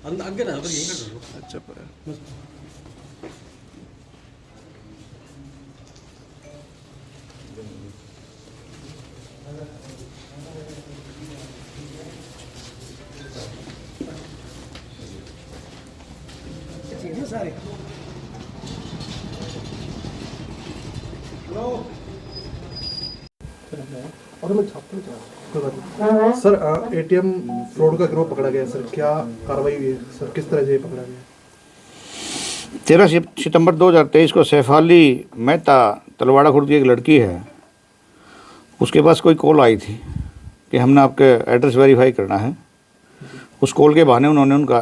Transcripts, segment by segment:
आगे ना यहीं कर लो। अच्छा बस। सारे हेलो और मैं छापता हूँ कोई बात नहीं। सर एटीएम फ्रॉड का गिरोह पकड़ा गया सर, क्या कार्रवाई हुई है सर, किस तरह से पकड़ा गया? 13 सितंबर 2023 को सैफाली मेहता तलवाड़ा खुर्द की एक लड़की है, उसके पास कोई कॉल आई थी कि हमने आपके एड्रेस वेरीफाई करना है। उस कॉल के बहाने उन्होंने उनका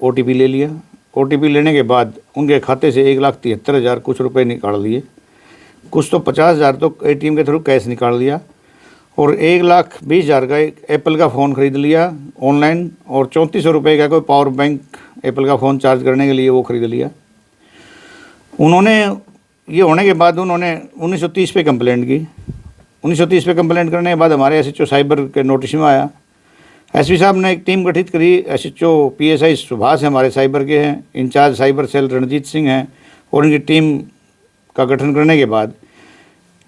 OTP ले लिया। OTP लेने के बाद उनके खाते से 1,73,000 कुछ रुपए निकाल लिए, कुछ तो 50,000 तो ATM के थ्रू कैश निकाल लिया, और 1,20,000 का एक एप्पल का फ़ोन ख़रीद लिया ऑनलाइन, और 3400 रुपये का कोई पावर बैंक एप्पल का फ़ोन चार्ज करने के लिए वो ख़रीद लिया। उन्होंने ये होने के बाद उन्होंने 1930 पे कंप्लेंट की। 1930 पे कंप्लेंट करने के बाद हमारे SHO साइबर के नोटिस में आया। SP साहब ने एक टीम गठित करी। SHO PSI सुभाष हमारे साइबर के हैं, incharge cyber cell Ranjit Singh हैं, और इनकी टीम का गठन करने के बाद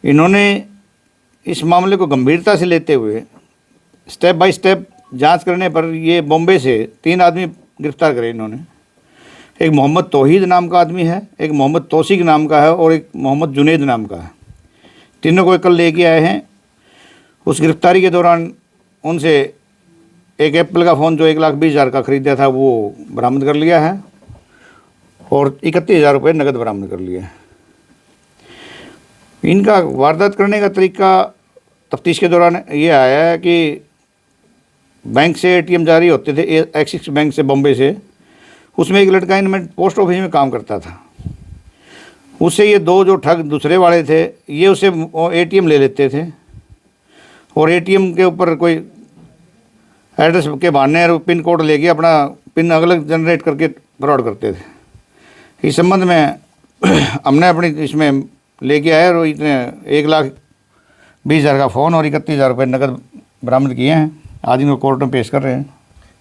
इन्होंने इस मामले को गंभीरता से लेते हुए स्टेप बाय स्टेप जांच करने पर ये बॉम्बे से 3 आदमी गिरफ्तार करे इन्होंने। एक मोहम्मद तौहीद नाम का आदमी है, एक मोहम्मद तौसीक नाम का है, और एक मोहम्मद जुनेद नाम का है। तीनों को कल लेके आए हैं। उस गिरफ्तारी के दौरान उनसे एक एप्पल का फ़ोन जो 1,20,000 का ख़रीदा था वो बरामद कर लिया है, और 31,000 रुपये नकद बरामद कर लिया है। इनका वारदात करने का तरीका तफ्तीश के दौरान ये आया है कि बैंक से ATM जारी होते थे, एक्सिस बैंक से बॉम्बे से। उसमें एक लड़का इनमें पोस्ट ऑफिस में काम करता था। उससे ये 2 जो ठग दूसरे वाले थे, ये उससे ATM ले लेते थे, और ATM के ऊपर कोई एड्रेस के बहाने और पिन कोड लेके अपना पिन अलग जनरेट करके फ्रॉड करते थे। इस संबंध में हमने अपनी इसमें लेके आए और इतने 1,20,000 का फ़ोन और 31,000 रुपये नकद बरामद किए हैं। आज इनको कोर्ट में पेश कर रहे हैं।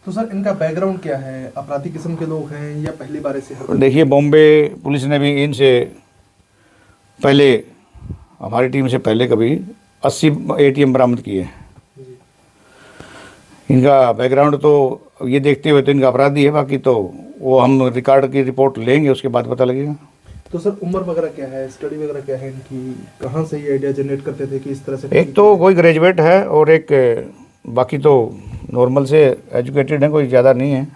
तो सर इनका बैकग्राउंड क्या है? अपराधी किस्म के लोग हैं या पहली बार ऐसे? देखिए, बॉम्बे पुलिस ने भी इनसे पहले, हमारी टीम से पहले कभी 80 ATM बरामद किए हैं। इनका बैकग्राउंड तो ये देखते हुए तो इनका अपराधी है, बाकी तो वो हम रिकॉर्ड की रिपोर्ट लेंगे, उसके बाद पता लगेगा। तो सर उम्र वगैरह क्या है, स्टडी वगैरह क्या है इनकी, कहाँ से ये आइडिया जनरेट करते थे कि इस तरह से? एक तो कोई ग्रेजुएट है और एक बाकी तो नॉर्मल से एजुकेटेड है, कोई ज़्यादा नहीं है।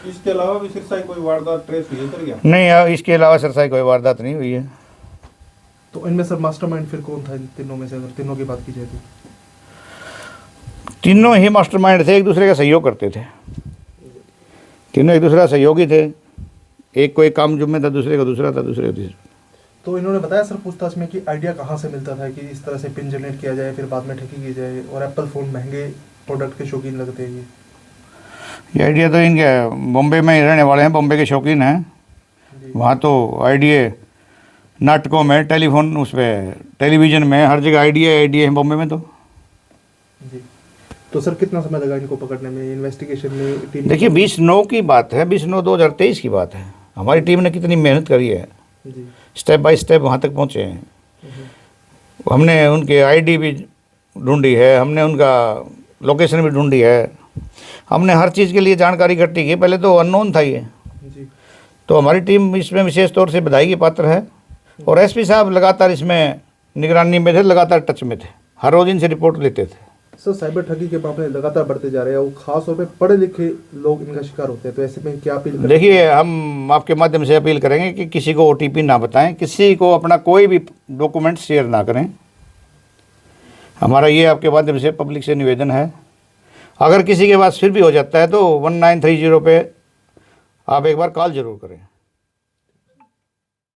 इसके अलावा भी सिरसाई कोई वारदात ट्रेस हुई है क्या? नहीं, इसके अलावा सिरसाई कोई वारदात नहीं हुई है। तो इनमें सर मास्टरमाइंड फिर कौन था इन तीनों में से, अगर तीनों की बात की जाए तो? तीनों ही मास्टरमाइंड थे, एक दूसरे का सहयोग करते थे। तीनों एक दूसरे का सहयोगी थे। एक को एक काम जुम्मे था, दूसरे का दूसरा था, दूसरे का तीसरा। तो इन्होंने बताया सर पूछताछ में कि आइडिया कहाँ से मिलता था कि इस तरह से पिन जनरेट किया जाए, फिर बाद में ठगी की जाए, और एप्पल फ़ोन महंगे प्रोडक्ट के शौकीन लगते हैं ये आइडिया तो इनके बॉम्बे में ही रहने वाले हैं, बॉम्बे के शौकीन हैं। वहाँ तो आइडिया नाटकों में, टेलीफोन, उस पर टेलीविज़न में, हर जगह आइडिया है बॉम्बे में। तो जी, तो सर कितना समय लगा इनको पकड़ने में, इन्वेस्टिगेशन में? टीम देखिए, 20/9 की बात है, 20/9/2023 की बात है। हमारी टीम ने कितनी मेहनत करी है, जी, स्टेप बाय स्टेप वहाँ तक पहुँचे हैं। हमने उनके ID भी ढूंढी है, हमने उनका लोकेशन भी ढूंढी है, हमने हर चीज़ के लिए जानकारी इकट्ठी की। पहले तो अननोन था ये, जी। तो हमारी टीम इसमें विशेष तौर से बधाई की पात्र है। और SP साहब लगातार इसमें निगरानी में थे, लगातार टच में थे, हर रोज़ इनसे रिपोर्ट लेते थे। सर साइबर ठगी के मामले लगातार बढ़ते जा रहे हैं, वो खास तौर पे पढ़े लिखे लोग इनका शिकार होते हैं, तो ऐसे में क्या अपील करें? देखिए, हम आपके माध्यम से अपील करेंगे कि किसी को OTP ना बताएं, किसी को अपना कोई भी डॉक्यूमेंट शेयर ना करें। हमारा ये आपके माध्यम से पब्लिक से निवेदन है। अगर किसी के पास फिर भी हो जाता है तो 1930 पे आप एक बार कॉल ज़रूर करें।